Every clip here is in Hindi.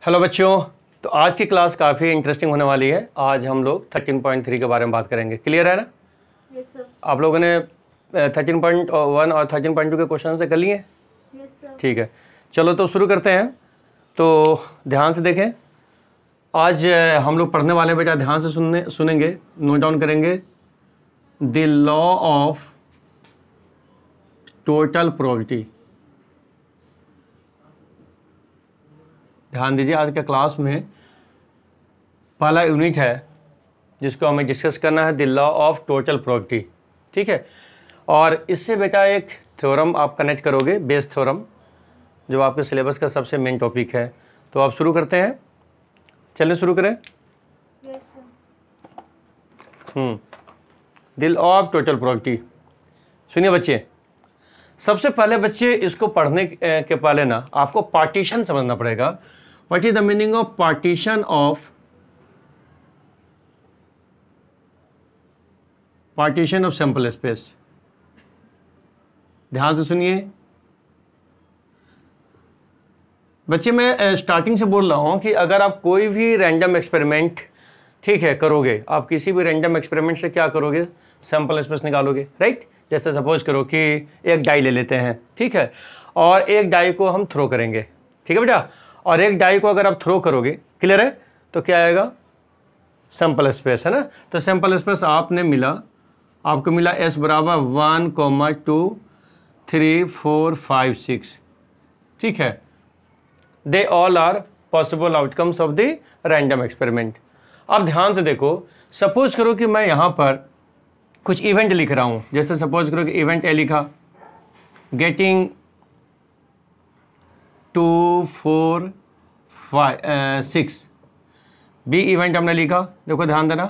हेलो बच्चों, तो आज की क्लास काफ़ी इंटरेस्टिंग होने वाली है। आज हम लोग 13.3 के बारे में बात करेंगे। क्लियर है ना? Yes sir. आप लोगों ने 13.1 और 13.2 के क्वेश्चन से कर लिए? Yes sir. ठीक है, चलो तो शुरू करते हैं। तो ध्यान से देखें, आज हम लोग पढ़ने वाले बेटा, ध्यान से सुनेंगे, नोट डाउन करेंगे। The law of total probability. ध्यान दीजिए, आज के क्लास में पहला यूनिट है जिसको हमें डिस्कस करना है, the law of total probability. ठीक है, और इससे बेटा एक थ्योरम आप कनेक्ट करोगे, बेस थ्योरम, जो आपके सिलेबस का सबसे मेन टॉपिक है। तो आप शुरू करते हैं, चलिए शुरू करें। Yes sir. The law of total probability. सुनिए बच्चे, सबसे पहले बच्चे इसको पढ़ने के पहले ना आपको पार्टीशन समझना पड़ेगा। What is the meaning of partition of sample space. ध्यान से सुनिए बच्चे, मैं स्टार्टिंग से बोल रहा हूं कि अगर आप कोई भी रैंडम एक्सपेरिमेंट, ठीक है, करोगे, आप किसी भी रैंडम एक्सपेरिमेंट से क्या करोगे, सैंपल स्पेस निकालोगे, राइट। जैसे सपोज करो कि एक डाई ले लेते हैं, ठीक है, और एक डाई को हम थ्रो करेंगे, ठीक है बेटा, और एक डाई को अगर आप थ्रो करोगे, क्लियर है, तो क्या आएगा, सैंपल स्पेस, है ना। तो सैंपल स्पेस आपको मिला S बराबर 1, 2, 3, 4, 5, 6, ठीक है। They all are possible outcomes of the random experiment. अब ध्यान से देखो, सपोज करो कि मैं यहाँ पर कुछ इवेंट लिख रहा हूँ। जैसे सपोज करो कि इवेंट ए लिखा, गेटिंग 2, 4, 5, 6। बी इवेंट हमने लिखा, देखो ध्यान देना,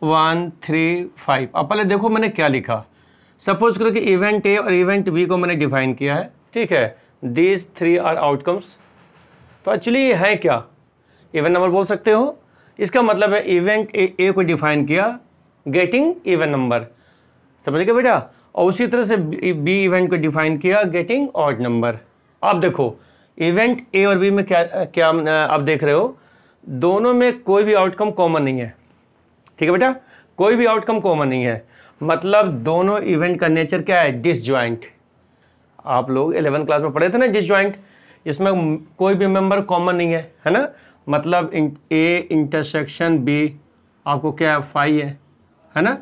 1, 3, 5। अब पहले देखो मैंने क्या लिखा। सपोज करो कि इवेंट ए और इवेंट बी को मैंने डिफाइन किया है, ठीक है। These 3 are outcomes. तो एक्चुअली ये है क्या, इवेंट नंबर बोल सकते हो। इसका मतलब है इवेंट ए को डिफाइन किया, गेटिंग इवन नंबर, समझ गए बेटा, और उसी तरह से बी इवेंट को डिफाइन किया, गेटिंग ऑड नंबर। अब देखो इवेंट ए और बी में क्या आप देख रहे हो, दोनों में कोई भी आउटकम कॉमन नहीं है, ठीक है बेटा, कोई भी आउटकम कॉमन नहीं है। मतलब दोनों इवेंट का नेचर क्या है, डिसजॉइंट। आप लोग 11th क्लास में पढ़े थे ना, डिसजॉइंट, इसमें कोई भी मेंबर कॉमन नहीं है ना। मतलब ए इंटरसेक्शन बी आपको क्या है, 5 है ना,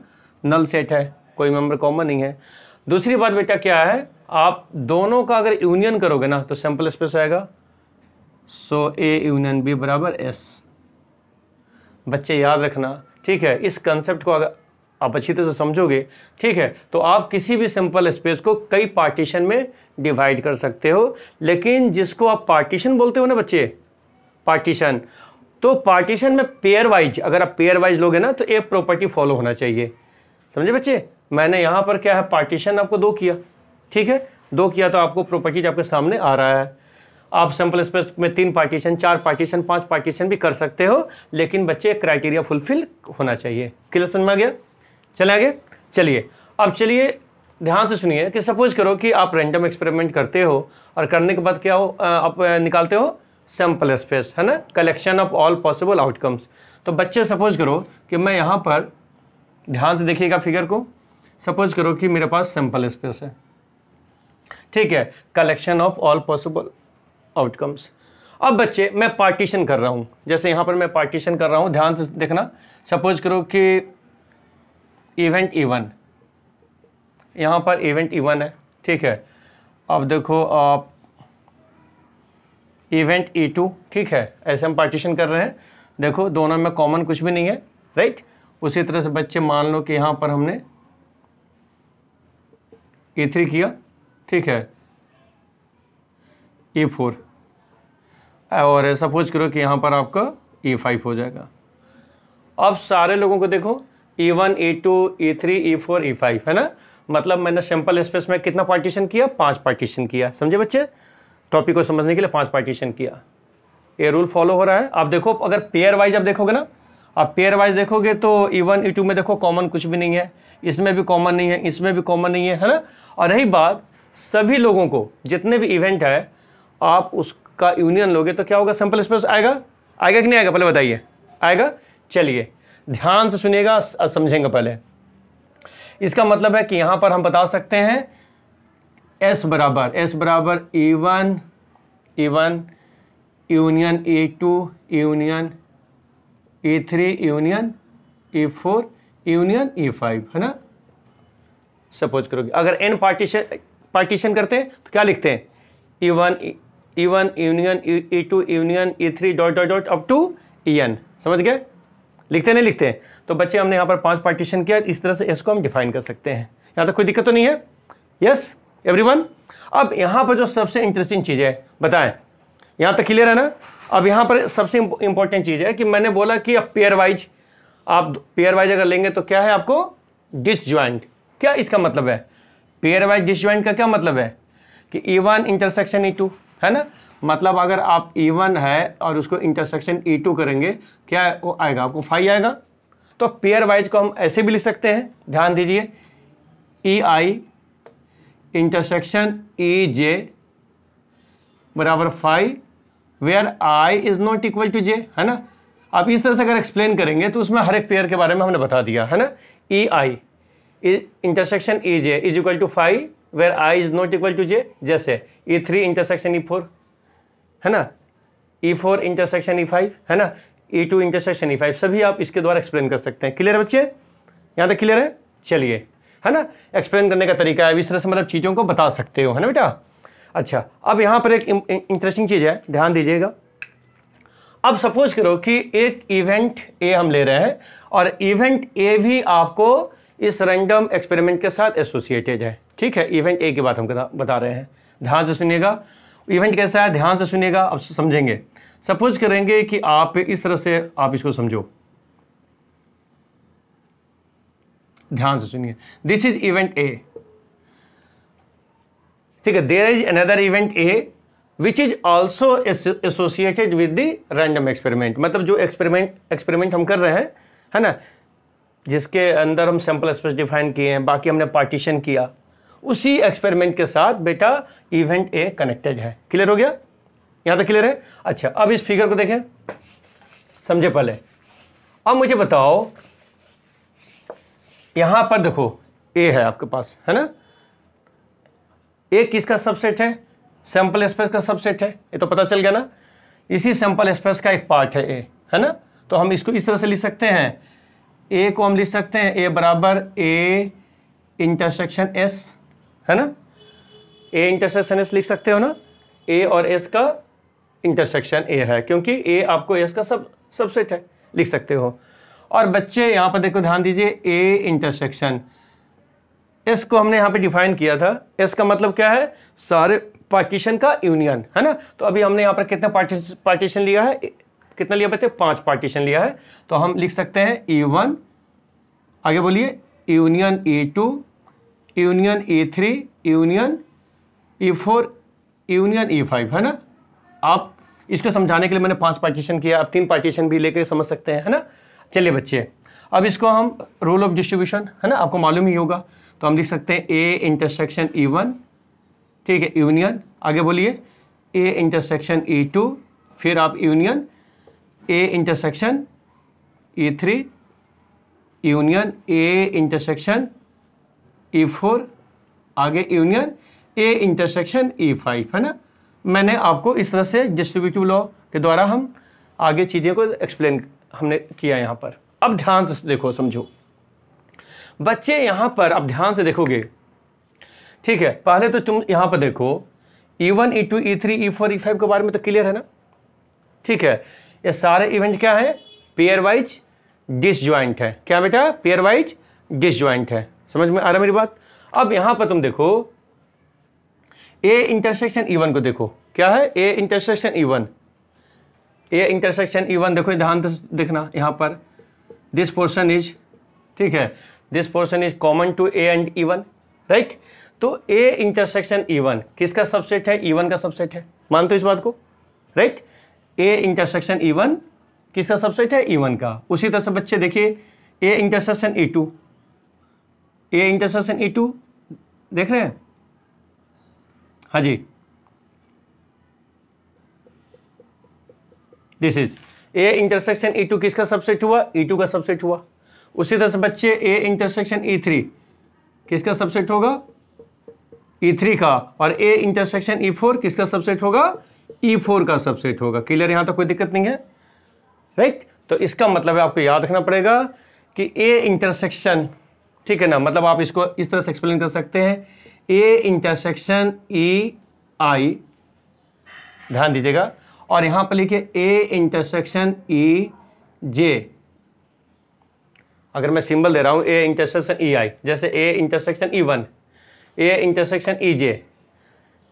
नल सेट है, कोई मेंबर कॉमन नहीं है। दूसरी बात बेटा क्या है, आप दोनों का अगर यूनियन करोगे ना तो सैंपल स्पेस आएगा। सो ए यूनियन बी बराबर एस। बच्चे याद रखना, ठीक है, इस कंसेप्ट को अगर आप अच्छी तरह से समझोगे, ठीक है, तो आप किसी भी सैंपल स्पेस को कई पार्टीशन में डिवाइड कर सकते हो। लेकिन जिसको आप पार्टीशन बोलते हो ना बच्चे, पार्टीशन, तो पार्टीशन में पेयर वाइज, अगर आप पेयर वाइज लोगे ना तो एक प्रॉपर्टी फॉलो होना चाहिए, समझे बच्चे। मैंने यहाँ पर क्या है, पार्टीशन आपको 2 किया, ठीक है, 2 किया तो आपको प्रॉपर्टीज आपके सामने आ रहा है। आप सैंपल स्पेस में 3 पार्टीशन, 4 पार्टीशन, 5 पार्टीशन भी कर सकते हो, लेकिन बच्चे क्राइटेरिया फुलफिल होना चाहिए। क्लियर समझ में आ गया? चले आगे, चलिए अब चलिए ध्यान से सुनिए कि सपोज करो कि आप रैंडम एक्सपेरिमेंट करते हो और करने के बाद क्या हो, आप निकालते हो सैंपल स्पेस, है ना, collection of all possible outcomes. तो बच्चे सपोज करो कि मैं यहाँ पर, ध्यान से देखिएगा फिगर को, सपोज करो कि मेरे पास सैंपल स्पेस है, ठीक है, collection of all possible outcomes. अब बच्चे मैं पार्टीशन कर रहा हूँ, जैसे यहाँ पर मैं पार्टीशन कर रहा हूँ, ध्यान से देखना। सपोज करो कि इवेंट E1, यहाँ पर इवेंट E1 है, ठीक है। अब देखो आप इवेंट E2, ठीक है, ऐसे हम पार्टीशन कर रहे हैं। देखो दोनों में कॉमन कुछ भी नहीं है, राइट। उसी तरह से बच्चे मान लो कि यहाँ पर हमने E3 किया, ठीक है, E4, और सपोज करो कि यहाँ पर आपका E5 हो जाएगा। अब सारे लोगों को देखो, E1, E2, E3, E4, E5, है ना। मतलब मैंने सैंपल स्पेस में कितना पार्टीशन किया, 5 पार्टीशन किया, समझे बच्चे। टॉपिक को समझने के लिए 5 पार्टीशन किया, ये रूल फॉलो हो रहा है। आप देखो अगर पेयर वाइज आप देखोगे ना, आप पेयर वाइज देखोगे तो E1, E2 में देखो कॉमन कुछ भी नहीं है, इसमें भी कॉमन नहीं है, इसमें भी कॉमन नहीं है ना। और रही बात सभी लोगों को, जितने भी इवेंट है आप उस का यूनियन लोगे तो क्या होगा, सिंपल स्पेस आएगा, आएगा कि नहीं आएगा, पहले बताइए, आएगा। चलिए ध्यान से सुनिएगा, समझेंगे पहले। इसका मतलब है कि यहां पर हम बता सकते हैं S बराबर E1 union E2 union E3 union E4 union E5, है ना। सपोज करोगे अगर n पार्टीशन करते हैं तो क्या लिखते हैं, E1 union E2 union E3 dot dot dot up to En, समझ गए, लिखते नहीं लिखते हैं। तो बच्चे हमने यहाँ पर 5 पार्टीशन किया, इस तरह से S को हम डिफाइन कर सकते हैं। यहाँ तक कोई दिक्कत तो नहीं है, यस एवरीवन। अब यहाँ पर जो सबसे इंटरेस्टिंग चीज़ है बताएं, यहाँ तक क्लियर है ना। अब यहाँ पर सबसे इंपॉर्टेंट चीज़ है कि मैंने बोला कि अब पेयर वाइज, आप पेयर वाइज अगर लेंगे तो क्या है आपको, डिसजॉइंट। क्या इसका मतलब है, पेयर वाइज डिसजॉइंट का क्या मतलब है कि E1 इंटरसेक्शन E2, है ना। मतलब अगर आप E1 है और उसको इंटरसेक्शन E2 करेंगे, क्या वो आएगा आपको 5 आएगा। तो पेयर वाइज को हम ऐसे भी लिख सकते हैं, ध्यान दीजिए, EI इंटरसेक्शन EJ बराबर 5 where I is not equal to J, है ना। आप इस तरह से अगर एक्सप्लेन करेंगे तो उसमें हर एक पेयर के बारे में हमने बता दिया, है ना। EI intersection EJ is equal to 5 where I is not equal to J, जैसे E3 इंटरसेक्शन E4, है ना, E4 इंटरसेक्शन E5, है ना, E2 इंटरसेक्शन E5, सभी आप इसके द्वारा एक्सप्लेन कर सकते हैं। क्लियर है बच्चे, यहाँ तक क्लियर है। चलिए, है ना, एक्सप्लेन करने का तरीका है, इस तरह से मतलब चीज़ों को बता सकते हो, है ना बेटा। अच्छा, अब यहाँ पर एक इंटरेस्टिंग चीज़ है, ध्यान दीजिएगा। अब सपोज करो कि एक इवेंट ए हम ले रहे हैं और इवेंट ए भी आपको इस रैंडम एक्सपेरिमेंट के साथ एसोसिएटेड है, ठीक है। इवेंट ए की बात हम बता रहे हैं, ध्यान से सुनिएगा। इवेंट कैसा है, ध्यान से सुनिएगा, अब समझेंगे। सपोज करेंगे कि आप इस तरह से आप इसको समझो, ध्यान से सुनिए। दिस इज इवेंट ए, ठीक है। There is another event A which is also associated with the random experiment. मतलब जो एक्सपेरिमेंट हम कर रहे हैं, है ना, जिसके अंदर हम सैंपल स्पेस डिफाइन किए हैं, बाकी हमने पार्टीशन किया, उसी एक्सपेरिमेंट के साथ बेटा इवेंट ए कनेक्टेड है। क्लियर हो गया, यहाँ तक क्लियर है। अच्छा, अब इस फिगर को देखें, समझे पहले। अब मुझे बताओ, यहां पर देखो ए है आपके पास, है ना। ए किसका सबसेट है, सैंपल स्पेस का सबसेट है, ये तो पता चल गया ना। इसी सैंपल स्पेस का एक पार्ट है ए, है ना। तो हम इसको इस तरह से लिख सकते हैं, ए को हम लिख सकते हैं ए बराबर ए इंटरसेक्शन एस, है ना। ए इंटरसेक्शन एस लिख सकते हो ना, ए और एस का इंटरसेक्शन ए है, क्योंकि ए आपको एस का सबसेट है, लिख सकते हो। और बच्चे यहाँ पर देखो, ध्यान दीजिए, ए इंटरसेक्शन एस को हमने यहाँ पे डिफाइन किया था। एस का मतलब क्या है, सारे पार्टीशन का यूनियन, है ना। तो अभी हमने यहाँ पर कितने पार्टीशन लिया है, कितना लिया बच्चे, 5 पार्टीशन लिया है। तो हम लिख सकते हैं E1, आगे बोलिए, union E2 union E3 union E4 union E5, है ना। आप इसको समझाने के लिए मैंने 5 पार्टीशन किया, आप 3 पार्टीशन भी लेकर समझ सकते हैं, है ना। चलिए बच्चे, अब इसको हम रूल ऑफ डिस्ट्रीब्यूशन, है ना, आपको मालूम ही होगा। तो हम लिख सकते हैं ए इंटरसेक्शन E1, ठीक है, यूनियन, आगे बोलिए, ए इंटरसेक्शन E2, फिर आप union A intersection E3 union A intersection E4, आगे यूनियन ए इंटरसेक्शन E5, है ना। मैंने आपको इस तरह से डिस्ट्रीब्यूटिव लॉ के द्वारा हम आगे चीज़ें को एक्सप्लेन हमने किया यहाँ पर। अब ध्यान से देखो, समझो बच्चे, यहाँ पर अब ध्यान से देखोगे, ठीक है। पहले तो तुम यहाँ पर देखो, E1 E2 E3 E4 E5 के बारे में तो क्लियर है ना, ठीक है। ये सारे इवेंट क्या है, पेयर वाइज डिसजॉइंट है। क्या बेटा, पेयर वाइज डिसजॉइंट है, समझ में आ रहा है मेरी बात। अब यहाँ पर तुम देखो, ए इंटरसेक्शन E1 को देखो, क्या है, A intersection E1, A intersection E1 देखो, ध्यान से देखना, यहाँ पर दिस पोर्शन इज, ठीक है, this portion is common to A and E1, right. तो ए इंटरसेक्शन E1 किसका सबसेट है, E1 का सबसेट है, मानते हो इस बात को, राइट। ए इंटरसेक्शन E1 किसका सबसेट है, E1 का। उसी तरह से बच्चे देखिए, ए इंटरसेक्शन E2, ए इंटरसेक्शन E2 देख रहे हैं, हाँ जी, this is A intersection E2 किसका सबसेट हुआ? E2 का सबसेट हुआ। उसी तरह से बच्चे ए इंटरसेक्शन E3 किसका सबसेट होगा? E3 का। और ए इंटरसेक्शन E4 किसका सबसेट होगा? E4 का सबसेट होगा। क्लियर? यहां तक कोई दिक्कत नहीं है, राइट? तो इसका मतलब है आपको याद रखना पड़ेगा कि ए इंटरसेक्शन, ठीक है ना, मतलब आप इसको इस तरह से एक्सप्लेन कर सकते हैं, ए इंटरसेक्शन EI, ध्यान दीजिएगा, और यहां पर लिखिए ए इंटरसेक्शन EJ। अगर मैं सिंबल दे रहा हूं ए इंटरसेक्शन EI, जैसे A intersection E1, A intersection EJ,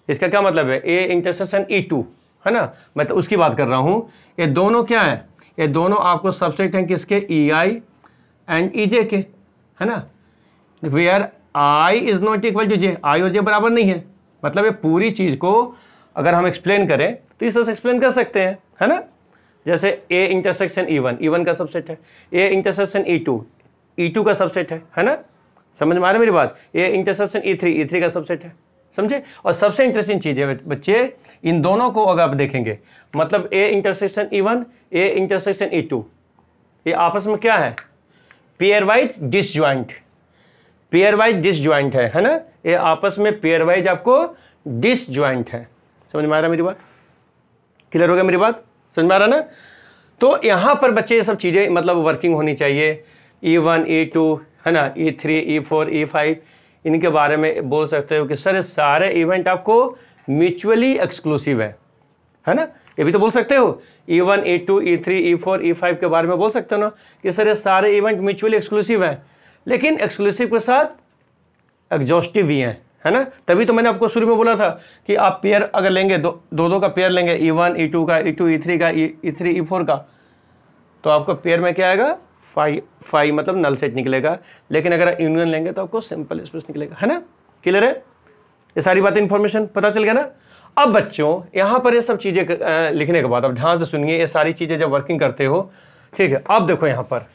इसका क्या मतलब है? ए इंटरसेक्शन E2, है ना, मैं तो उसकी बात कर रहा हूं। ये दोनों क्या है? ये दोनों आपको सबसेट हैं किसके? EI एंड EJ के, है ना। Where I is not equal to J, I और J बराबर नहीं है। मतलब ये पूरी चीज को अगर हम एक्सप्लेन करें तो इस तरह से एक्सप्लेन कर सकते हैं, है ना। जैसे ए इंटरसेक्शन E1 का सबसेट है, ए इंटरसेक्शन E2 का सबसेट है ना। समझ में आ रहा है मेरी बात? ए इंटरसेक्शन E3 का सबसेट है, समझे। और सबसे इंटरेस्टिंग चीज है बच्चे, इन दोनों को अगर आप देखेंगे, मतलब A intersection E1, A intersection E2, ये आपस में क्या है? Pair wise disjoint, pair wise disjoint है ना। ये आपस में पेयर वाइज आपको डिसजॉइंट है। समझ में आ रहा है मेरी बात? क्लियर हो गया मेरी बात? समझ में आ रहा ना? तो यहां पर बच्चे ये सब चीजें मतलब वर्किंग होनी चाहिए। E1, E2, है ना, E3, E4, E5, इनके बारे में बोल सकते हो कि सर सारे इवेंट आपको म्यूचुअली एक्सक्लूसिव है ना। ये भी तो बोल सकते हो, E1, E2, E3, E4, E5 के बारे में बोल सकते हो ना कि सर ये सारे इवेंट म्यूचुअली एक्सक्लूसिव हैं, लेकिन एक्सक्लूसिव के साथ एग्जॉस्टिव भी हैं, है ना। तभी तो मैंने आपको शुरू में बोला था कि आप पेयर अगर लेंगे, दो का पेयर लेंगे, E1, E2 का, E2, E3 का, E3, E4 का, तो आपको पेयर में क्या आएगा? 5 मतलब नल सेट निकलेगा। लेकिन अगर यूनियन लेंगे तो आपको सिंपल स्पेस निकलेगा, है ना। क्लियर है? ये सारी बातें इंफॉर्मेशन पता चल गया ना। अब बच्चों यहाँ पर ये सब चीज़ें लिखने के बाद अब ध्यान से सुनिए, ये सारी चीज़ें जब वर्किंग करते हो, ठीक है। अब देखो यहाँ पर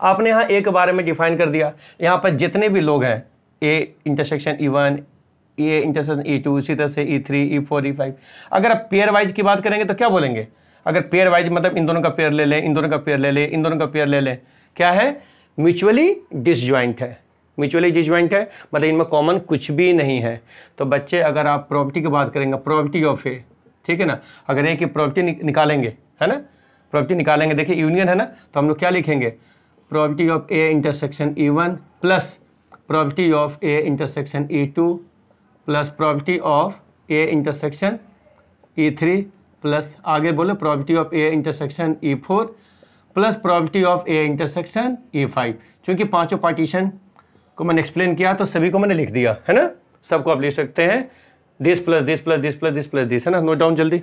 आपने यहाँ ए के बारे में डिफाइन कर दिया। यहाँ पर जितने भी लोग हैं, A intersection E1, A intersection E2, इसी तरह से E3, E4, E5, अगर आप पेयर वाइज की बात करेंगे तो क्या बोलेंगे? अगर पेयर वाइज मतलब इन दोनों का पेयर ले लें, इन दोनों का पेयर ले लें, इन दोनों का पेयर ले लें, क्या है? म्यूचुअली डिसजॉइंट है। म्यूचुअली डिसजॉइंट है मतलब इनमें कॉमन कुछ भी नहीं है। तो बच्चे अगर आप प्रॉपर्टी की बात करेंगे, प्रॉपर्टी ऑफ ए, ठीक है ना, अगर ए की प्रॉपर्टी निकालेंगे, है ना, प्रॉपर्टी निकालेंगे, देखिए यूनियन है ना, तो हम लोग क्या लिखेंगे? Property of A intersection E1 plus property of A intersection E2 plus property of A intersection E3 plus आगे बोले property of A intersection E4 plus property of A intersection E5। चूंकि पांचों पार्टीशन को मैंने एक्सप्लेन किया तो सभी को मैंने लिख दिया, है ना। सबको आप लिख सकते हैं, this plus this plus this plus this plus this, है ना। नोट डाउन जल्दी।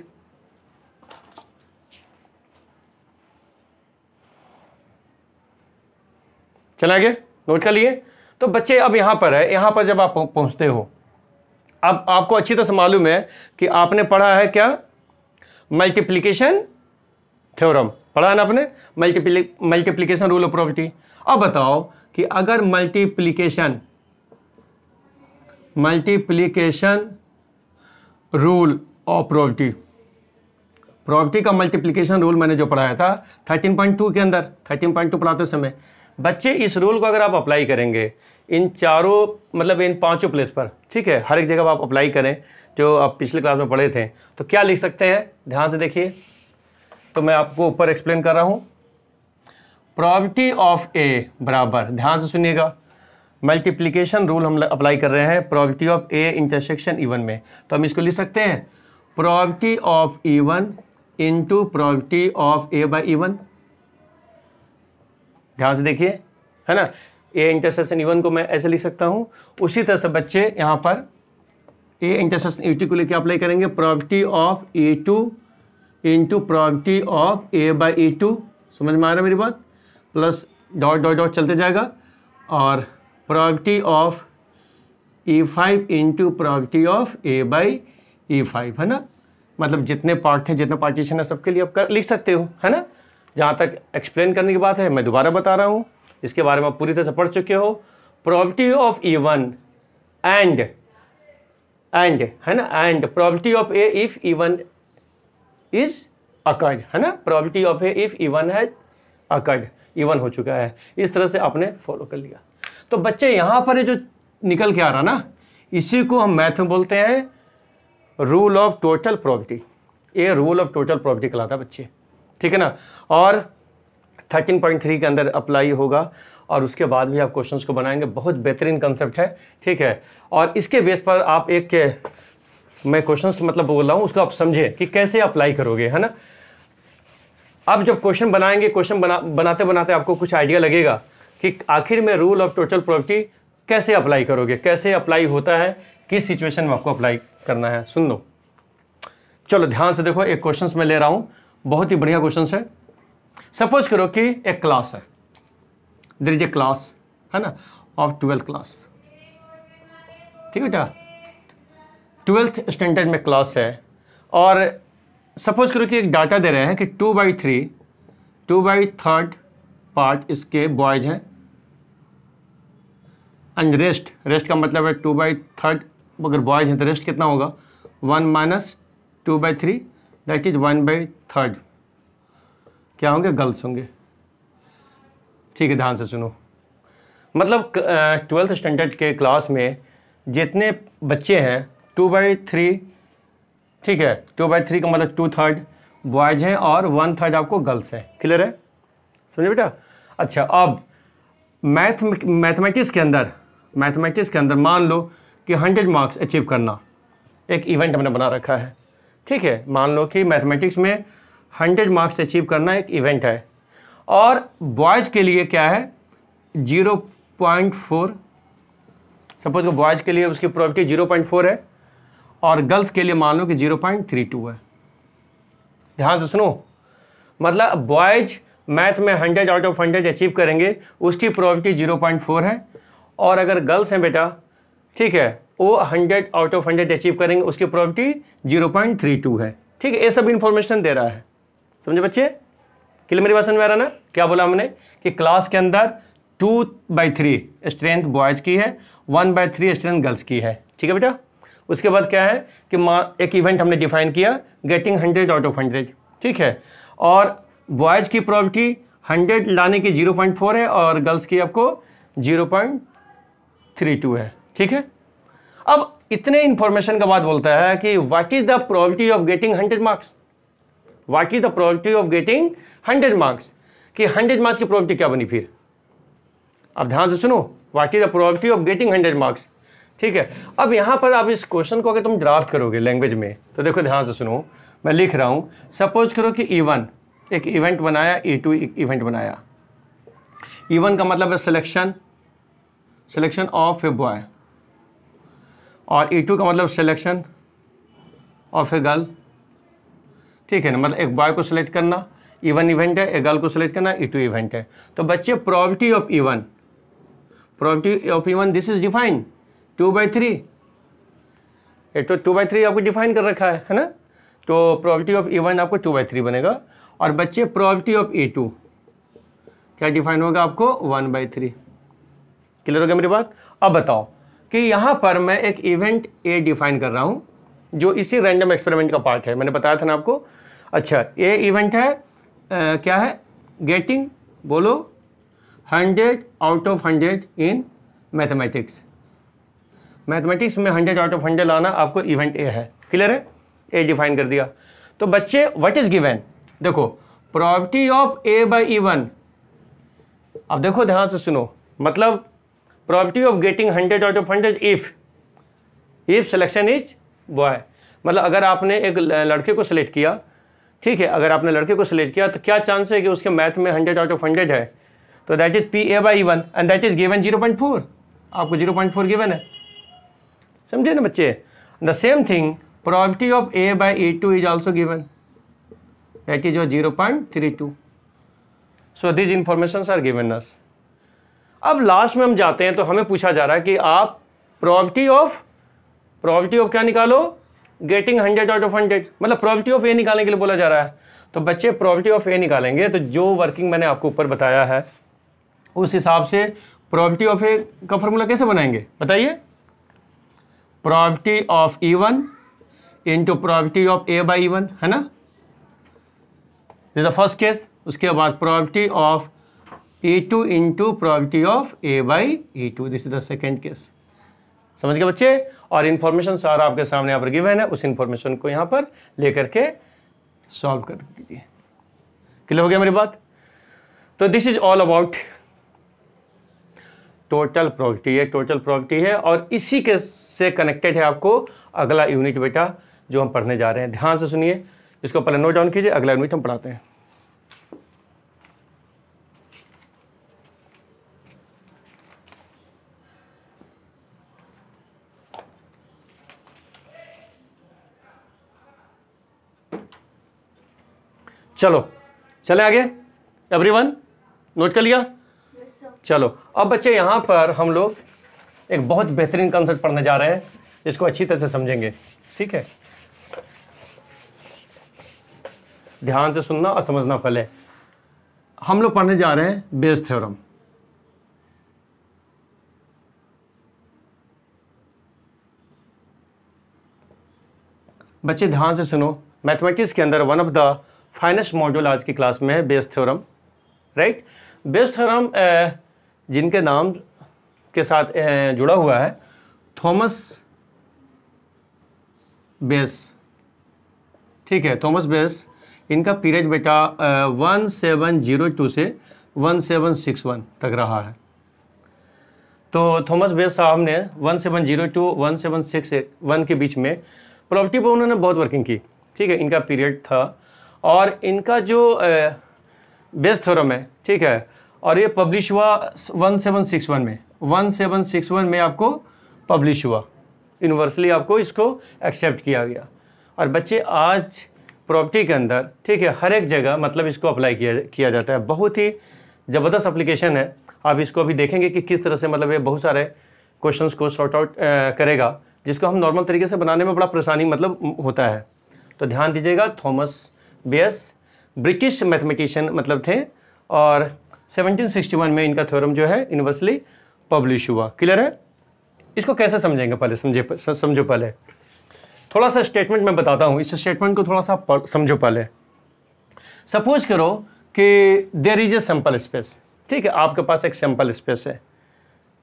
चला आगे, नोट कर लिए। तो बच्चे अब यहां पर है, यहां पर जब आप पहुंचते हो, अब आपको अच्छी तरह से मालूम है कि आपने पढ़ा है क्या? मल्टीप्लिकेशन थ्योरम पढ़ा है ना आपने, मल्टीप्लिकेशन रूल ऑफ प्रॉपर्टी। अब बताओ कि अगर मल्टीप्लिकेशन रूल ऑफ प्रॉपर्टी का मल्टीप्लिकेशन रूल मैंने जो पढ़ाया था 13.2 के अंदर, 13.2 पढ़ाते समय, बच्चे इस रूल को अगर आप अप्लाई करेंगे इन चारों मतलब इन पांचों प्लेस पर, ठीक है, हर एक जगह आप अप्लाई करें जो आप पिछले क्लास में पढ़े थे, तो क्या लिख सकते हैं? ध्यान से देखिए, तो मैं आपको ऊपर एक्सप्लेन कर रहा हूं। प्रॉपर्टी ऑफ ए बराबर, ध्यान से सुनिएगा, मल्टीप्लिकेशन रूल हम अप्लाई कर रहे हैं property of A intersection E1 में, तो हम इसको लिख सकते हैं property of E1 into property of A by E1। ध्यान से देखिए, है ना, ए इंटरसेक्शन E1 को मैं ऐसे लिख सकता हूं। उसी तरह से बच्चे यहां पर ए इंटरसेक्शन E2 को लेकर अप्लाई करेंगे property of E2 into property of A by E2। समझ में आ रहा है मेरी बात? प्लस डॉट डॉट डॉट चलते जाएगा, और property of E5 into property of A by E5, है ना। मतलब जितने पार्ट हैं, जितने पार्टीशन है, सबके लिए आप लिख सकते हो, है ना। जहाँ तक एक्सप्लेन करने की बात है मैं दोबारा बता रहा हूँ, इसके बारे में आप पूरी तरह से पढ़ चुके हो। प्रॉपर्टी ऑफ E1 एंड है ना, and property of A if E1 is occurred, है ना, probability of A if even है अकर्ड, इवन हो चुका है। इस तरह से आपने फॉलो कर लिया। तो बच्चे यहाँ पर ये जो निकल के आ रहा ना, इसी को हम मैथ में बोलते हैं रूल ऑफ टोटल प्रोबेबिलिटी। ये रूल ऑफ टोटल प्रोबेबिलिटी कहलाता है बच्चे, ठीक है ना। और 13.3 के अंदर अप्लाई होगा और उसके बाद भी आप क्वेश्चंस को बनाएंगे। बहुत बेहतरीन कंसेप्ट है, ठीक है। और इसके बेस पर आप एक मैं क्वेश्चंस मतलब बोल रहा हूँ, उसको आप समझे कि कैसे अप्लाई करोगे, है ना। अब जब क्वेश्चन बनाएंगे, क्वेश्चन बनाते बनाते आपको कुछ आइडिया लगेगा कि आखिर में रूल ऑफ टोटल प्रोबेबिलिटी कैसे अप्लाई करोगे, कैसे अप्लाई होता है, किस सिचुएशन में आपको अप्लाई करना है। सुन लो, चलो ध्यान से देखो। एक क्वेश्चन मैं ले रहा हूँ, बहुत ही बढ़िया क्वेश्चन है। सपोज करो कि एक क्लास है, देयर इज ए क्लास, है ना, ऑफ 12th क्लास, ठीक है बेटा, 12th स्टैंडर्ड में क्लास है। और सपोज करो कि एक डाटा दे रहे हैं कि 2/3 पार्ट इसके बॉयज हैं एंड रेस्ट का मतलब है 2/3 अगर बॉयज हैं तो रेस्ट कितना होगा 1 - 2/3 दैट इज 1/3 क्या होंगे, गर्ल्स होंगे। ठीक है, ध्यान से सुनो। मतलब 12th स्टैंडर्ड के क्लास में जितने बच्चे हैं 2/3, ठीक है, 2/3 का मतलब 2/3 बॉयज हैं और 1/3 आपको गर्ल्स है। क्लियर है, समझे बेटा। अच्छा, अब मैथमेटिक्स के अंदर मान लो कि 100 मार्क्स अचीव करना एक इवेंट हमने बना रखा है, ठीक है। मान लो कि मैथमेटिक्स में 100 मार्क्स अचीव करना एक इवेंट है और बॉयज़ के लिए क्या है 0.4। सपोज को बॉयज़ के लिए उसकी प्रोबेबिलिटी 0.4 है और गर्ल्स के लिए मान लो कि 0.32 है। ध्यान से सुनो, मतलब बॉयज़ मैथ में 100 आउट ऑफ 100 अचीव करेंगे, उसकी प्रोबेबिलिटी 0.4 है। और अगर गर्ल्स हैं बेटा, ठीक है, वो 100 आउट ऑफ 100 अचीव करेंगे, उसकी प्रोबेबिलिटी 0.32 है। ठीक है, ये सब इन्फॉर्मेशन दे रहा है, समझे बच्चे। क्लियर मेरी बात समझ में आ रहा ना। क्या बोला हमने कि क्लास के अंदर 2/3 स्ट्रेंथ बॉयज़ की है, 1/3 स्ट्रेंथ गर्ल्स की है। ठीक है बेटा। उसके बाद क्या है कि एक इवेंट हमने डिफाइन किया गेटिंग 100 आउट ऑफ 100, ठीक है। और बॉयज़ की प्रोबेबिलिटी 100 लाने की 0.4 है और गर्ल्स की आपको 0.32 है। ठीक है। अब इतने इंफॉर्मेशन के बाद बोलता है कि what is the probability of getting 100 marks. What is the probability of getting 100 marks, कि 100 मार्क्स की प्रोबेबिलिटी क्या बनी फिर। अब ध्यान से सुनो, what is the probability of getting 100 marks. ठीक है। अब यहाँ पर आप इस क्वेश्चन को अगर तुम ड्राफ्ट करोगे लैंग्वेज में, तो देखो ध्यान से सुनो, मैं लिख रहा हूँ। सपोज करो कि E1 एक इवेंट बनाया, E2 एक इवेंट बनाया। E1 का मतलब है सिलेक्शन ऑफ ए बॉय और E2 का मतलब सिलेक्शन ऑफ ए गर्ल। ठीक है ना, मतलब एक बॉय को सिलेक्ट करना, E1 इवेंट है, एक गर्ल को सिलेक्ट करना, E2 इवेंट है। तो बच्चे probability of E1 this is define 2/3। ये तो 2/3 आपको डिफाइन कर रखा है ना। तो प्रोबेबिलिटी ऑफ E1 आपको 2/3 बनेगा। और बच्चे प्रोबेबिलिटी ऑफ E2 क्या डिफाइन होगा आपको 1/3। क्लियर हो गया मेरी बात। अब बताओ कि यहाँ पर मैं एक इवेंट A डिफाइन कर रहा हूँ जो इसी रैंडम एक्सपेरिमेंट का पार्ट है, मैंने बताया था ना आपको। अच्छा, ये इवेंट है क्या है, गेटिंग बोलो 100 out of 100 in mathematics. Mathematics में 100 आउट ऑफ 100 लाना आपको इवेंट ए है। क्लियर है, ए डिफाइन कर दिया। तो बच्चे व्हाट इज गिवन, देखो probability of A by E1। अब देखो ध्यान से सुनो, मतलब probability of getting 100 out of 100 if selection is boy. मतलब अगर आपने एक लड़के को सिलेक्ट किया, ठीक है, अगर आपने लड़के को सिलेक्ट किया तो क्या चांस है कि उसके मैथ में 100 आउट ऑफ 100 है, तो that is PA by E1 and that is given 0.4। आपको 0.4 गिवन है, समझे ना बच्चे। The same thing probability of A by E2 is also given, that is your 0.32। So this information are given us. अब लास्ट में हम जाते हैं तो हमें पूछा जा रहा है कि आप प्रोबेबिलिटी ऑफ क्या निकालो, गेटिंग 100 आउट ऑफ 100, मतलब प्रोबेबिलिटी ऑफ A निकालने के लिए बोला जा रहा है। तो बच्चे प्रोबेबिलिटी ऑफ A निकालेंगे तो जो वर्किंग मैंने आपको ऊपर बताया है उस हिसाब से प्रोबेबिलिटी ऑफ A का फॉर्मूला कैसे बनाएंगे बताइए। Probability of E1 into probability of A by E1, है ना। This the first case. उसके बाद probability of E2 into probability of A/E2, this is the second case. समझ गए बच्चे? और इन्फॉर्मेशन सारा आपके सामने यहाँ पर गिवन है, उस इन्फॉर्मेशन को यहाँ पर लेकर के सॉल्व कर दीजिए। क्लियर हो गया मेरी बात? तो this is all about total probability. ये टोटल प्रोबेबिलिटी है और इसी के से कनेक्टेड है आपको अगला यूनिट बेटा जो हम पढ़ने जा रहे हैं। ध्यान से सुनिए, इसको पहले नोट डाउन कीजिए, अगला यूनिट हम पढ़ाते हैं। चलो चले आगे। एवरीवन नोट कर लिया? Yes, sir. चलो अब बच्चे यहाँ पर हम लोग एक बहुत बेहतरीन कंसेप्ट पढ़ने जा रहे हैं, इसको अच्छी तरह से समझेंगे। ठीक है, ध्यान से सुनना और समझना। पहले हम लोग पढ़ने जा रहे हैं बेस थ्योरम। बच्चे ध्यान से सुनो, मैथमेटिक्स के अंदर one of the finest module आज की क्लास में है Bayes theorem, right. Bayes theorem जिनके नाम के साथ जुड़ा हुआ है थॉमस बेस। ठीक है, थॉमस बेस, इनका पीरियड बेटा 1702 से 1761 तक रहा है। तो थॉमस बेस साहब ने 1702 1761 के बीच में प्रॉपर्टी पर उन्होंने बहुत वर्किंग की। ठीक है, इनका पीरियड था और इनका जो बेस थ्योरम है, ठीक है, और ये पब्लिश हुआ 1761 में। 1761 में आपको पब्लिश हुआ, यूनिवर्सली आपको इसको एक्सेप्ट किया गया। और बच्चे आज प्रॉपर्टी के अंदर, ठीक है, हर एक जगह मतलब इसको अप्लाई किया जाता है। बहुत ही ज़बरदस्त एप्लीकेशन है। आप इसको अभी देखेंगे कि किस तरह से मतलब ये बहुत सारे क्वेश्चंस को सॉर्ट आउट करेगा, जिसको हम नॉर्मल तरीके से बनाने में बड़ा परेशानी मतलब होता है। तो ध्यान दीजिएगा, थॉमस बेस ब्रिटिश मैथमेटिशियन मतलब थे और 1761 में इनका थ्योरम जो है यूनिवर्सली पब्लिश हुआ। क्लियर है? इसको कैसे समझेंगे पहले समझो पहले। थोड़ा सा स्टेटमेंट मैं बताता हूँ, इस स्टेटमेंट को थोड़ा सा समझो पहले। सपोज करो कि there is a sample space. ठीक है, आपके पास एक सैंपल स्पेस है।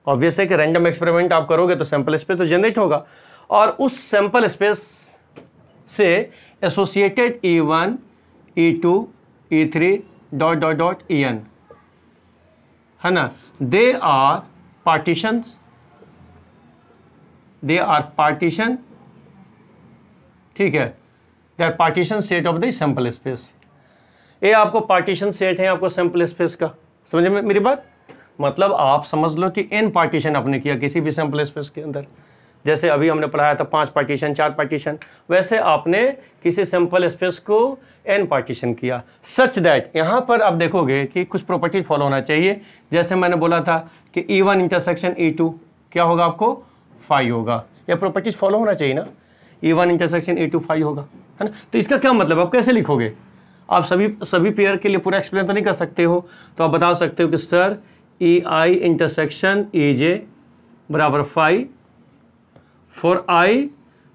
ऑब्वियस है कि रैंडम एक्सपेरिमेंट आप करोगे तो सैंपल स्पेस तो जनरेट होगा, और उस सैंपल स्पेस से associated E1 E2 E3 ... En है ना, दे आर पार्टीशन, ठीक है, they are partition set of the sample space. ये आपको पार्टीशन सेट है आपको सैंपल स्पेस का। समझे में मेरी बात? मतलब आप समझ लो कि n पार्टीशन आपने किया किसी भी सैंपल स्पेस के अंदर। जैसे अभी हमने पढ़ाया था 5 पार्टीशन 4 पार्टीशन, वैसे आपने किसी सैंपल स्पेस को n पार्टीशन किया, सच दैट यहाँ पर आप देखोगे कि कुछ प्रॉपर्टी फॉलो होना चाहिए। जैसे मैंने बोला था कि E1 इंटरसेक्शन E2 क्या होगा, आपको 5 होगा। यह प्रॉपर्टीज फॉलो होना चाहिए ना, E1 इंटरसेक्शन E2 5 होगा, है ना। तो इसका क्या मतलब, आप कैसे लिखोगे? आप सभी पेयर के लिए पूरा एक्सप्लेन तो नहीं कर सकते हो, तो आप बता सकते हो कि सर EI इंटरसेक्शन EJ बराबर 5 for I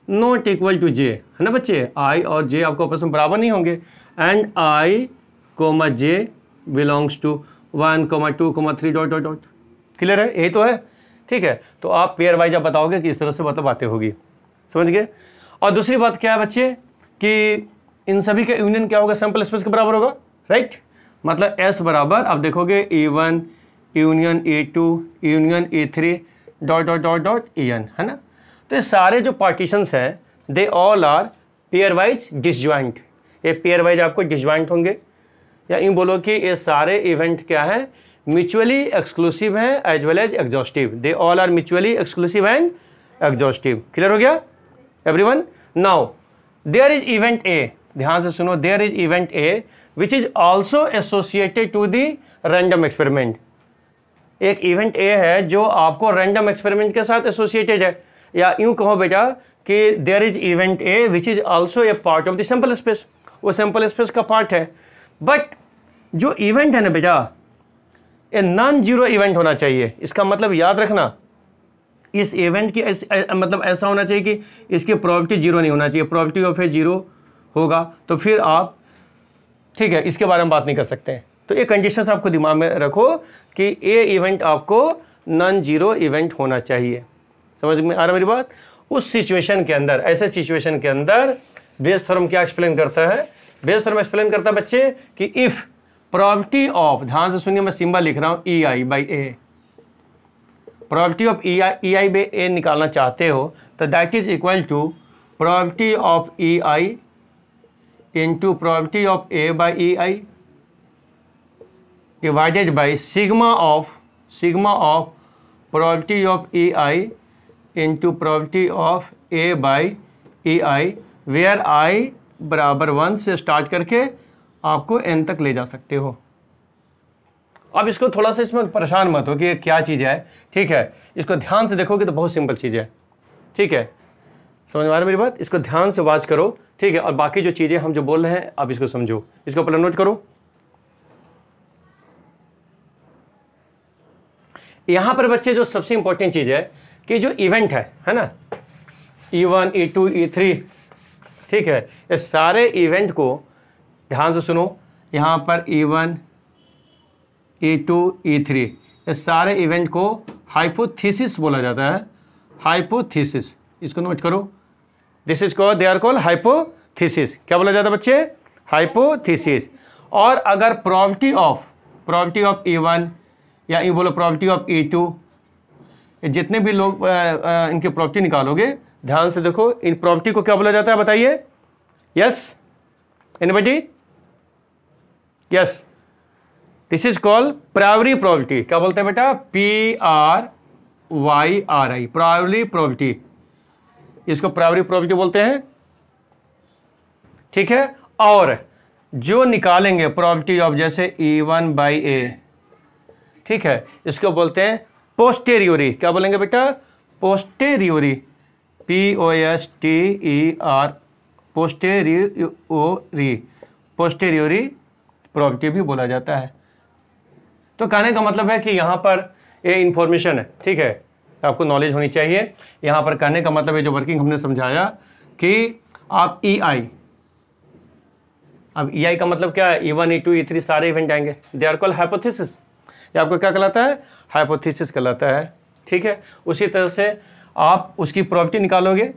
not equal to J, है ना बच्चे। I और J आपको आपस में बराबर नहीं होंगे, and I comma J belongs to 1 2 3 ... clear है? यही तो है। ठीक है, तो आप पेयर वाइज आप बताओगे कि इस तरह से मतलब बातें होगी। समझ गए? और दूसरी बात क्या है बच्चे कि इन सभी का यूनियन क्या होगा, सैंपल स्पेस के बराबर होगा, राइट। मतलब S बराबर आप देखोगे E1 union E2 union E3 ... En, है ना। तो ये सारे जो पार्टीशंस हैं they all are pairwise disjoint. ये पेयर वाइज आपको डिसजॉइंट होंगे, या यूँ बोलो कि ये सारे इवेंट क्या है, म्यूचुअली एक्सक्लूसिव हैं as well as exhaustive. They all are mutually exclusive and exhaustive. Clear हो गया everyone? Now there is event A, ध्यान से सुनो, there is event A which is also associated to the random experiment. एक इवेंट ए है जो आपको रैंडम एक्सपेरिमेंट के साथ एसोसिएटेड है, या यूं कहो बेटा कि there is event A which is also a part of the sample space. वो सैंपल स्पेस का पार्ट है, बट जो इवेंट है ना बेटा, ए नॉन जीरो इवेंट होना चाहिए। इसका मतलब याद रखना, इस इवेंट की मतलब ऐसा होना चाहिए कि इसकी प्रोबेबिलिटी जीरो नहीं होना चाहिए। प्रोबेबिलिटी ऑफ ए जीरो होगा तो फिर आप ठीक है, इसके बारे में बात नहीं कर सकते हैं। तो ये कंडीशंस आपको दिमाग में रखो कि ये इवेंट आपको नॉन जीरो इवेंट होना चाहिए। समझ में आ रहा मेरी बात? उस सिचुएशन के अंदर, ऐसे सिचुएशन के अंदर बेस थ्योरम क्या एक्सप्लेन करता है? बेस थ्योरम एक्सप्लेन करता है बच्चे कि इफ प्रोबेबिलिटी ऑफ, ध्यान से सुनिए मैं सिंबल लिख रहा हूं, E I by A, probability of E I by A निकालना चाहते हो तो that is equal to probability of E I into probability of A by E I divided by sigma of probability of E I into probability of A by E I, where I बराबर 1 से स्टार्ट करके आपको n तक ले जा सकते हो। अब इसको थोड़ा सा इसमें परेशान मत हो कि ये क्या चीज़ है, ठीक है, इसको ध्यान से देखोगे तो बहुत सिंपल चीज़ है, ठीक है, समझ में आ रहा है मेरी बात? इसको ध्यान से वॉच करो, ठीक है, और बाकी जो चीज़ें हम जो बोल रहे हैं आप इसको समझो, इसको पहले नोट करो। यहाँ पर बच्चे जो सबसे इंपॉर्टेंट चीज़ है कि जो इवेंट है ना, E1, E2, E3, ठीक है, ये सारे इवेंट को ध्यान से सुनो। यहाँ पर E1, E2, E3, ये सारे इवेंट को हाइपोथेसिस बोला जाता है, हाइपोथेसिस, इसको नोट करो। This is called, they are called hypothesis. क्या बोला जाता है बच्चे? हाइपोथेसिस। और अगर प्रोबेबिलिटी ऑफ E1 या ये बोलो प्रोबेबिलिटी ऑफ E2, जितने भी लोग इनकी प्रॉपर्टी निकालोगे, ध्यान से देखो, इन प्रॉपर्टी को क्या बोला जाता है बताइए? Yes, anybody? Yes, this is called primary probability. क्या बोलते हैं बेटा? PRYRI, प्राइमरी प्रोबेबिलिटी, इसको प्राइमरी प्रोबेबिलिटी बोलते हैं, ठीक है। और जो निकालेंगे प्रोबेबिलिटी ऑफ जैसे E1 बाई ए, ठीक है, इसको बोलते हैं पोस्टेरियोरी। क्या बोलेंगे बेटा? पोस्टेरियोरी, POSTER, पोस्टेरियोरी प्रोबेबिलिटी भी बोला जाता है। तो कहने का मतलब है कि यहाँ पर ये इंफॉर्मेशन है, ठीक है, आपको नॉलेज होनी चाहिए। यहाँ पर कहने का मतलब है जो वर्किंग हमने समझाया कि आप EI, अब EI का मतलब क्या है? E1, E2, E3 सारे इवेंट आएंगे, दे आर कॉल्ड हाइपोथेसिस। ये आपको क्या कहलाता है? हाइपोथेसिस कहलाता है, ठीक है। उसी तरह से आप उसकी प्रोबेबिलिटी निकालोगे,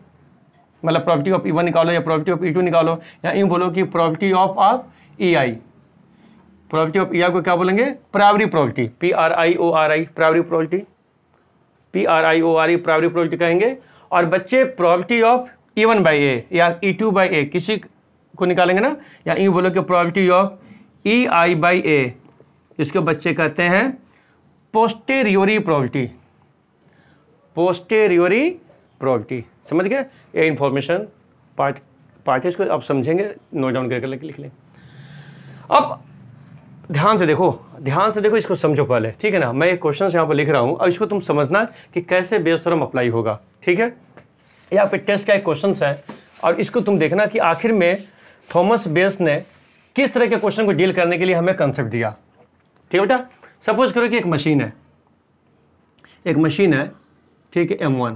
मतलब प्रोबेबिलिटी ऑफ E1 निकालो या प्रोबेबिलिटी ऑफ E2 निकालो, या यूँ बोलो कि प्रोबेबिलिटी ऑफ आप EI, प्रोबेबिलिटी ऑफ EI को क्या बोलेंगे? Primary probability, PRIORI, primary probability, PRIORI, primary probability कहेंगे। और बच्चे प्रोबेबिलिटी ऑफ E1 बाई ए या E2 बाई ए किसी को निकालेंगे ना, या यूँ बोलो कि प्रोबेबिलिटी ऑफ EI बाई ए, इसको बच्चे कहते हैं पोस्टेरियोरी प्रोबेबिलिटी, पोस्टेरियोरी प्रोबेबिलिटी। समझ गए? ये इंफॉर्मेशन पार्ट है, इसको आप समझेंगे, नोट डाउन करके लिख लें। अब ध्यान से देखो, इसको समझो पहले, ठीक है ना। मैं एक क्वेश्चन यहाँ पर लिख रहा हूँ, अब इसको तुम समझना कि कैसे बेस थ्योरम अप्लाई होगा, ठीक है। ये आपके टेस्ट का एक क्वेश्चन है और इसको तुम देखना कि आखिर में थॉमस बेस ने किस तरह के क्वेश्चन को डील करने के लिए हमें कंसेप्ट दिया, ठीक है बेटा। सपोज करो कि एक मशीन है, ठीक है, M1,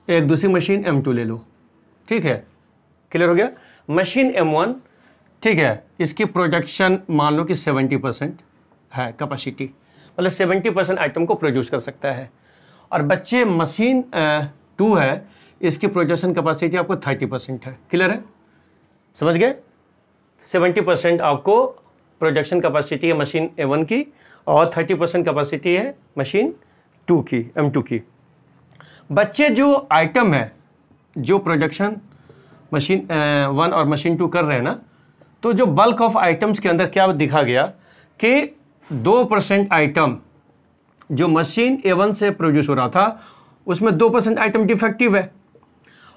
एक दूसरी मशीन M2 ले लो, ठीक है, क्लियर हो गया। मशीन M1, ठीक है, इसकी प्रोडक्शन मान लो कि 70% है कैपेसिटी, मतलब 70% आइटम को प्रोड्यूस कर सकता है। और बच्चे मशीन 2 है, इसकी प्रोडक्शन कैपेसिटी आपको 30% है, क्लियर है, समझ गए? 70% आपको प्रोडक्शन कैपेसिटी है मशीन A1 की और 30% कैपेसिटी है मशीन 2 की, M2 की। बच्चे जो आइटम है, जो प्रोडक्शन मशीन 1 और मशीन 2 कर रहे हैं ना, तो जो बल्क ऑफ आइटम्स के अंदर क्या दिखा गया कि 2% आइटम जो मशीन A1 से प्रोड्यूस हो रहा था, उसमें 2% आइटम डिफेक्टिव है।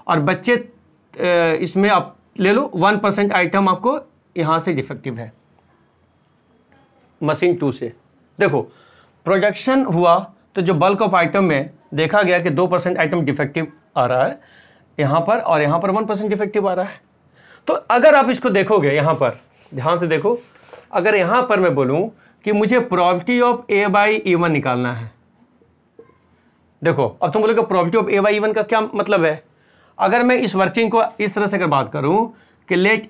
और बच्चे इसमें आप ले लो 1% आइटम आपको यहाँ से डिफेक्टिव है मशीन 2 से। देखो प्रोडक्शन हुआ तो जो बल्क ऑफ आइटम में देखा गया कि 2% आइटम डिफेक्टिव आ रहा है यहाँ पर, और यहाँ पर 1% डिफेक्टिव आ रहा है। तो अगर आप इसको देखोगे, यहाँ पर ध्यान से देखो, अगर यहाँ पर मैं बोलूँ कि मुझे probability of A by E1 निकालना है, देखो अब तुम बोलोगे probability of A by E1 का क्या मतलब है। अगर मैं इस वर्किंग को इस तरह से अगर बात करूँ कि लेट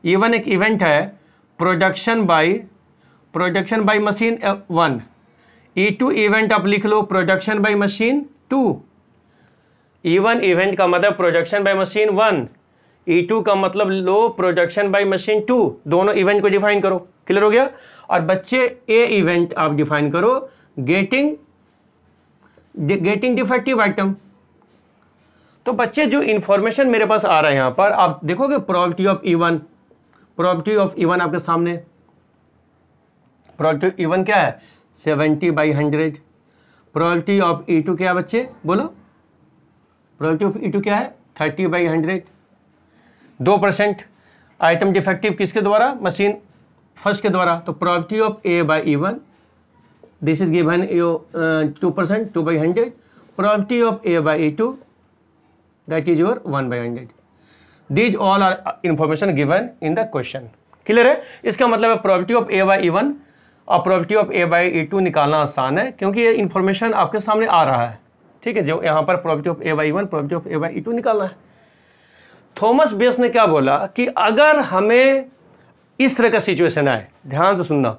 E1 एक इवेंट है, production by machine 1। E2 event आप लिख लो production by machine 2। E1 event का मतलब प्रोडक्शन बाय मशीन 1, E2 का मतलब लो प्रोडक्शन बाय मशीन 2। दोनों इवेंट को डिफाइन करो, क्लियर हो गया। और बच्चे ए इवेंट आप डिफाइन करो, गेटिंग डिफेक्टिव आइटम। तो बच्चे जो इंफॉर्मेशन मेरे पास आ रहा है यहां पर आप देखोगे, प्रोबेबिलिटी ऑफ E1 आपके सामने। प्रोबेबिलिटी E1 क्या है 70/100। प्रोबेबिलिटी ऑफ E2 क्या है बच्चे बोलो, प्रोबेबिलिटी ऑफ E2 क्या है 30/100। 2% आइटम डिफेक्टिव किसके द्वारा, मशीन फर्स्ट के द्वारा। तो probability of A/E1 this is given 2%, 2/100। Probability of A/E2 that is your 1/100। These all are information given in the question, clear है। इसका मतलब है प्रोबेबिलिटी ऑफ A/E1 और प्रोबेबिलिटी ऑफ A/E2 निकालना आसान है, क्योंकि ये इंफॉर्मेशन आपके सामने आ रहा है, ठीक है। जो यहाँ पर probability of A/E1 probability of A/E2 निकालना है। थॉमस बेस ने क्या बोला कि अगर हमें इस तरह का सिचुएशन आए, ध्यान से सुनना,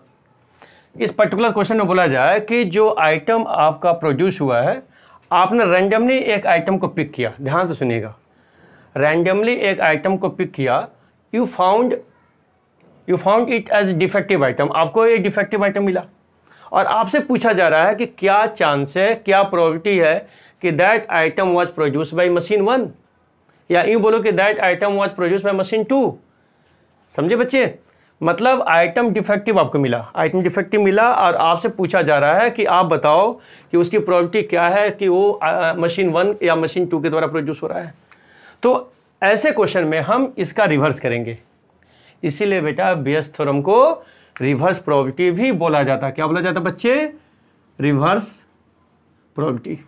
इस पर्टिकुलर क्वेश्चन में बोला जाए कि जो आइटम आपका प्रोड्यूस हुआ है, आपने रैंडमली एक आइटम को पिक किया, ध्यान से सुनिएगा, रैंडमली एक आइटम को पिक किया, you found it as defective item, आपको ये डिफेक्टिव आइटम मिला और आपसे पूछा जा रहा है कि क्या चांस है, क्या प्रोबेबिलिटी है कि that item was produce by machine 1, या यूँ बोलो कि that item was produce by machine 2। समझे बच्चे, मतलब आइटम डिफेक्टिव आपको मिला, आइटम डिफेक्टिव मिला और आपसे पूछा जा रहा है कि आप बताओ कि उसकी प्रोबेबिलिटी क्या है कि वो मशीन 1 या मशीन 2 के द्वारा प्रोड्यूस हो रहा है। तो ऐसे क्वेश्चन में हम इसका रिवर्स करेंगे, इसीलिए बेटा बेयस थ्योरम को रिवर्स प्रोबेबिलिटी भी बोला जाता है। क्या बोला जाता है बच्चे, रिवर्स प्रोबेबिलिटी।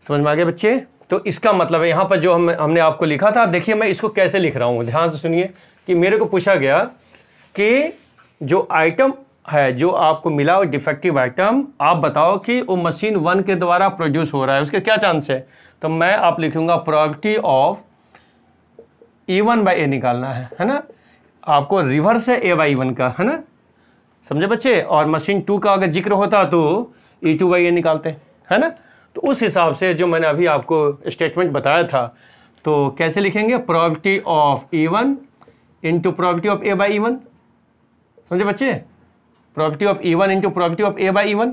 समझ में आ गया बच्चे। तो इसका मतलब है यहाँ पर जो हमने आपको लिखा था, आप देखिए मैं इसको कैसे लिख रहा हूँ, ध्यान से सुनिए। कि मेरे को पूछा गया कि जो आइटम है जो आपको मिला वो डिफेक्टिव आइटम, आप बताओ कि वो मशीन 1 के द्वारा प्रोड्यूस हो रहा है, उसके क्या चांस है। तो मैं आप लिखूंगा प्रोबेबिलिटी ऑफ E1/A निकालना है ना। आपको रिवर्स है A/E1 का, है ना, समझे बच्चे। और मशीन 2 का अगर जिक्र होता तो E2/A निकालते, है ना। तो उस हिसाब से जो मैंने अभी आपको स्टेटमेंट बताया था, तो कैसे लिखेंगे, probability of E1 into probability of A/E1, समझे बच्चे, probability of E1 into probability of A/E1,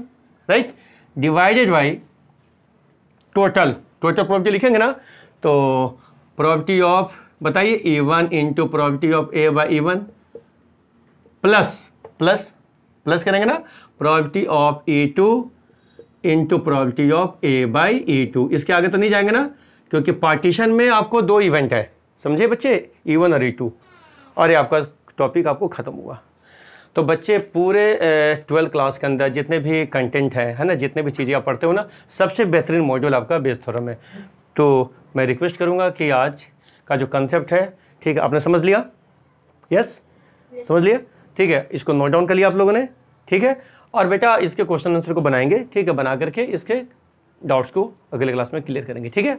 right, divided by total probability लिखेंगे ना। तो प्रोबेबिलिटी ऑफ बताइए E1 into probability of A/E1 plus करेंगे ना probability of E2 into probability of A/E2। इसके आगे तो नहीं जाएंगे ना, क्योंकि पार्टीशन में आपको 2 इवेंट है, समझे बच्चे, E1 और E2, और ये आपका टॉपिक आपको ख़त्म हुआ। तो बच्चे पूरे 12th क्लास के अंदर जितने भी कंटेंट है ना, जितने भी चीज़ें आप पढ़ते हो ना, सबसे बेहतरीन मॉड्यूल आपका बेस थ्योरम है। तो मैं रिक्वेस्ट करूँगा कि आज का जो कंसेप्ट है, ठीक है, आपने समझ लिया, यस समझ लिया, ठीक है, इसको नोट डाउन कर लिया आप लोगों ने, ठीक है। और बेटा इसके क्वेश्चन आंसर को बनाएंगे, ठीक है, बना करके इसके डाउट्स को अगले क्लास में क्लियर करेंगे, ठीक है।